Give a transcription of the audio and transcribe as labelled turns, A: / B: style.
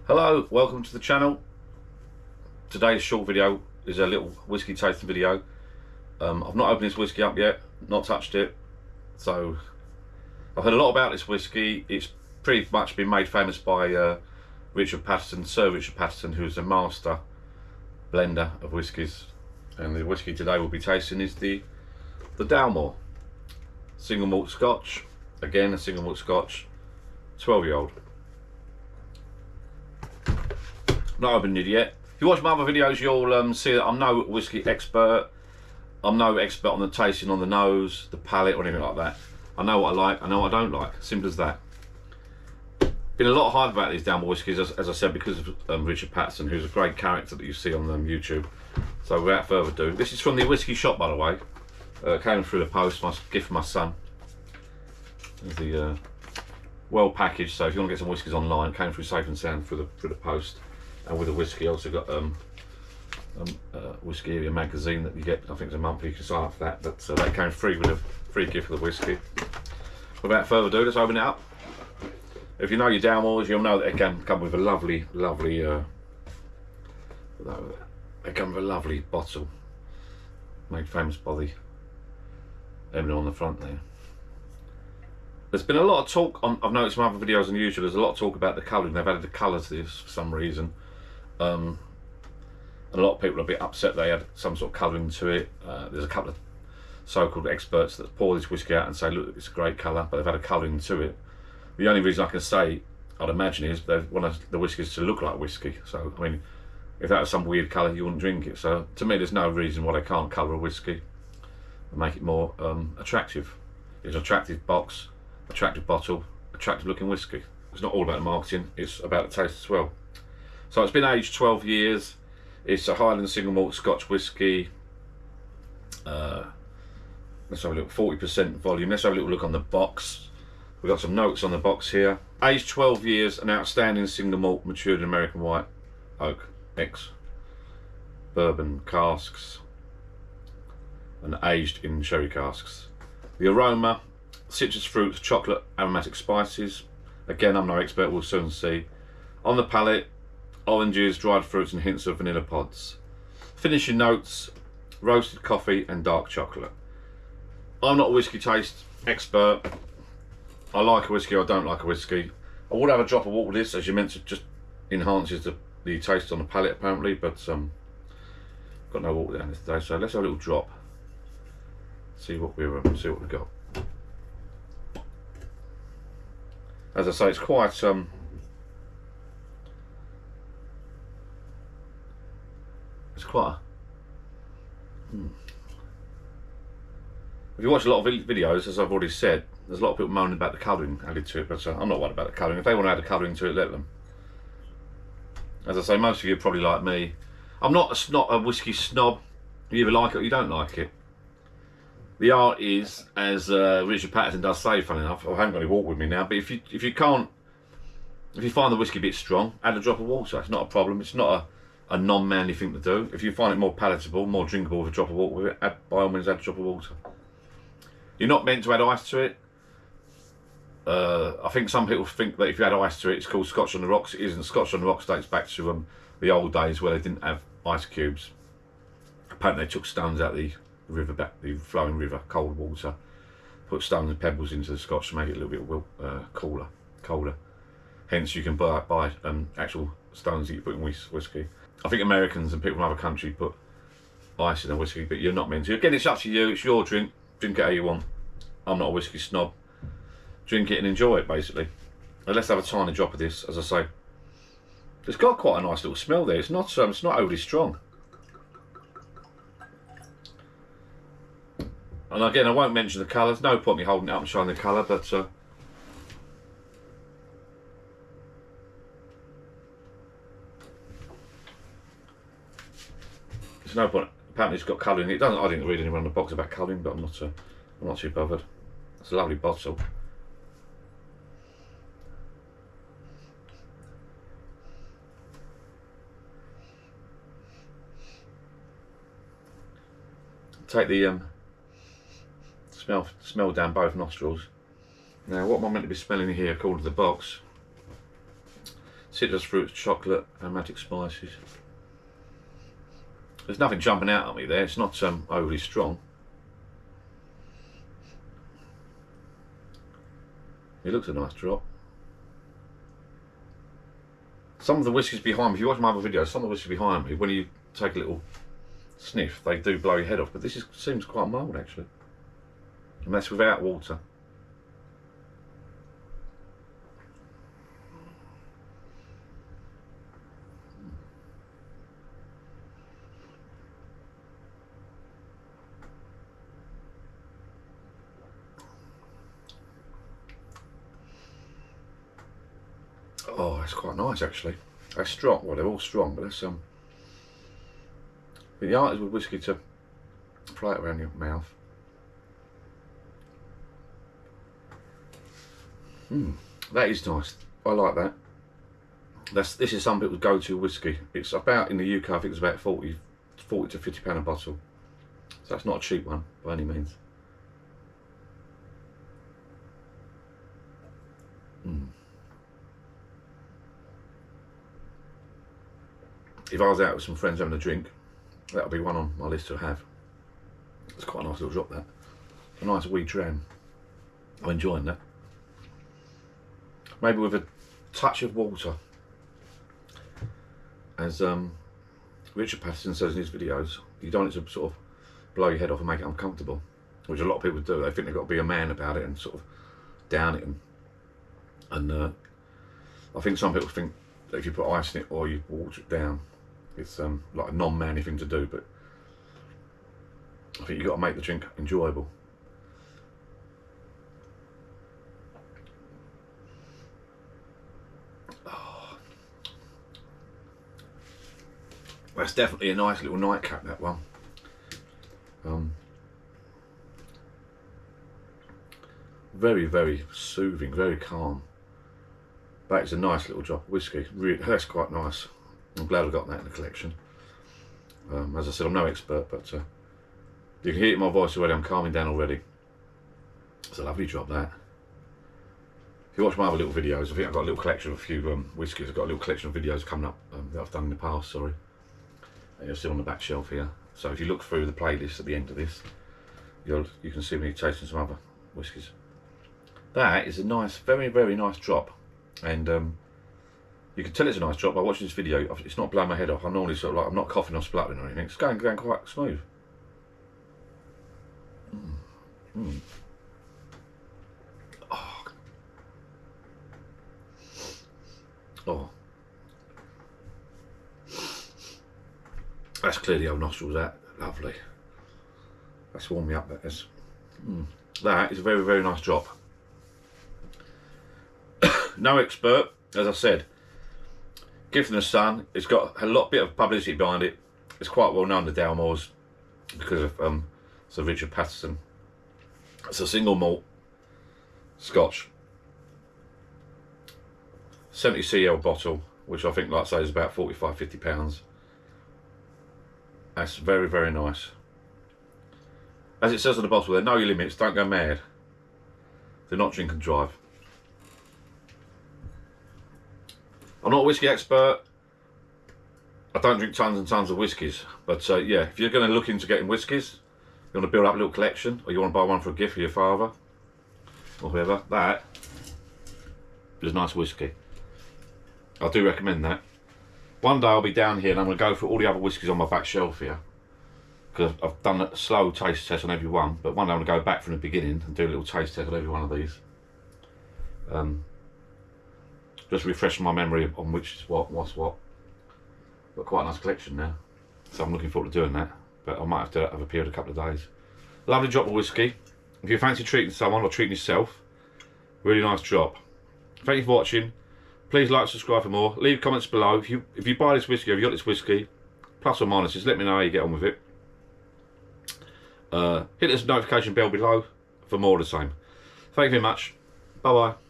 A: Hello, welcome to the channel. Today's short video is a little whiskey tasting video. I've not opened this whiskey up yet, not touched it, so I've heard a lot about this whiskey. It's pretty much been made famous by Richard Patterson, Sir Richard Patterson, who's a master blender of whiskies. And the whiskey today we'll be tasting is the Dalmore single malt Scotch. Again, a single malt Scotch, 12-year-old. Not opened it yet. If you watch my other videos, you'll see that I'm no whiskey expert. I'm no expert on the tasting, on the nose, the palate, or anything like that. I know what I like, I know what I don't like. Simple as that. Been a lot of hype about these Dalmore whiskies, as I said, because of Richard Patterson, who's a great character that you see on YouTube. So without further ado, this is from the whiskey shop, by the way. Came through the post, my gift for my son. There's the well packaged, so if you want to get some whiskies online, came through safe and sound through the post. And with the whiskey, I also got Whiskey Area magazine that you get. I think it's a monthly, you can sign up for that. But that came free with a free gift for the whiskey. Without further ado, let's open it up. If you know your Dalmores, you'll know that they can come with a lovely they come with a lovely bottle, made famous by the emblem on the front there. There's been a lot of talk on, I've noticed in other videos on YouTube, there's a lot of talk about the colouring. They've added the colour to this for some reason. And a lot of people are a bit upset they had some sort of colouring to it. There's a couple of so-called experts that pour this whiskey out and say, look, it's a great colour, but they've had a colouring to it. The only reason I can say, I'd imagine, is they want the whiskies to look like whiskey. So, I mean, if that was some weird colour, you wouldn't drink it. So, to me, there's no reason why they can't colour a whiskey and make it more attractive. It's an attractive box, attractive bottle, attractive looking whiskey. It's not all about the marketing, it's about the taste as well. So it's been aged 12 years. It's a Highland single malt Scotch whisky. Let's have a look, 40% volume. Let's have a little look on the box. We've got some notes on the box here. Aged 12 years, an outstanding single malt matured in American white oak ex bourbon casks and aged in sherry casks. The aroma, citrus fruits, chocolate, aromatic spices. Again, I'm no expert, we'll soon see. On the palate, oranges, dried fruits and hints of vanilla pods. Finishing notes, roasted coffee and dark chocolate. I'm not a whiskey taste expert. I like a whiskey, I don't like a whiskey. I would have a drop of water with this, as you mentioned, just enhances the taste on the palate apparently, but got no water down this today, so let's have a little drop. See what we've got. As I say, it's quite it's quite if you watch a lot of videos, as I've already said, there's a lot of people moaning about the colouring added to it, but I'm not worried about the colouring. If they want to add a colouring to it, let them. As I say, most of you are probably like me. I'm not a whiskey snob. You either like it or you don't like it. The art is, as Richard Patterson does say, funny enough, I haven't got any water with me now, but if you find the whiskey a bit strong, add a drop of water. It's not a problem. It's not a non-manly thing to do. If you find it more palatable, more drinkable with a drop of water with it, by all means add a drop of water. You're not meant to add ice to it. I think some people think that if you add ice to it, it's called Scotch on the Rocks. It isn't. Scotch on the Rocks dates back to the old days where they didn't have ice cubes. Apparently they took stones out the river, the flowing river, cold water, put stones and pebbles into the Scotch to make it a little bit colder. Hence you can buy actual stones that you put in whiskey. I think Americans and people from other countries put ice in their whiskey, but you're not meant to. Again, it's up to you, it's your drink, drink it how you want. I'm not a whiskey snob. Drink it and enjoy it, basically. And let's have a tiny drop of this, as I say. It's got quite a nice little smell there. It's not overly strong. And again, I won't mention the colours. No point me holding it up and showing the colour, but there's no point. Apparently, it's got colouring. It doesn't. I didn't read anywhere on the box about colouring, but I'm not too bothered. It's a lovely bottle. Take the smell down both nostrils. Now, what am I meant to be smelling here according to the box? citrus fruits, chocolate, aromatic spices. There's nothing jumping out at me there. It's not overly strong. It looks a nice drop. Some of the whiskies behind me, if you watch my other videos, some of the whiskies behind me, when you take a little sniff, they do blow your head off. But this seems quite mild actually. And that's without water. Oh, that's quite nice actually. That's strong. Well, they're all strong, but that's the art is with whiskey to fly it around your mouth. That is nice. I like that. This is some people's go-to whiskey. It's about, in the UK, I think it's about 40 to £50 a bottle. So that's not a cheap one by any means. If I was out with some friends having a drink, that would be one on my list to have. It's quite a nice little drop, that. A nice wee dram. I'm enjoying that. Maybe with a touch of water. As Richard Patterson says in his videos, you don't want it to sort of blow your head off and make it uncomfortable, which a lot of people do. They think they've got to be a man about it and sort of down it. And I think some people think that if you put ice in it or you water it down, it's like a non-manly thing to do, but I think you've got to make the drink enjoyable. Oh. That's definitely a nice little nightcap, that one. Very, very soothing, very calm. That is a nice little drop of whiskey. Really, that's quite nice. I'm glad I got that in the collection. As I said, I'm no expert, but you can hear it in my voice already. I'm calming down already. It's a lovely drop, that. If you watch my other little videos, I think I've got a little collection of a few whiskies. I've got a little collection of videos coming up that I've done in the past, sorry. And you're still on the back shelf here. So if you look through the playlist at the end of this, you can see me tasting some other whiskies. That is a nice, very, very nice drop. And you can tell it's a nice drop by watching this video. It's not blowing my head off. I'm normally sort of like, I'm not coughing or spluttering or anything. It's going quite smooth. Oh. That's clear the old nostrils, that. Lovely. That's warmed me up, that is. That is a very, very nice drop. No expert, as I said. Gift from the Sun. It's got a bit of publicity behind it. It's quite well known, the Dalmores, because of Sir Richard Patterson. It's a single malt Scotch, 70 cl bottle, which I think, like I say, is about £45–50. That's very, very nice. As it says on the bottle, there, know your limits, don't go mad. Do not drink and drive. I'm not a whiskey expert. I don't drink tons and tons of whiskies, but yeah, if you're going to look into getting whiskies, you want to build up a little collection, or you want to buy one for a gift for your father or whoever, that is nice whiskey. I do recommend that. One day I'll be down here and I'm going to go through all the other whiskies on my back shelf here, because I've done a slow taste test on every one, but one day I'm going to go back from the beginning and do a little taste test on every one of these. Just refreshing my memory on which is what's what. Got quite a nice collection now, so I'm looking forward to doing that, but I might have to have a period, a couple of days. Lovely drop of whiskey. If you fancy treating someone or treating yourself, really nice drop. Thank you for watching. Please like, subscribe for more. Leave comments below. If you buy this whiskey, if you got this whiskey, plus or minuses, let me know how you get on with it. Hit this notification bell below for more of the same. Thank you very much. Bye bye.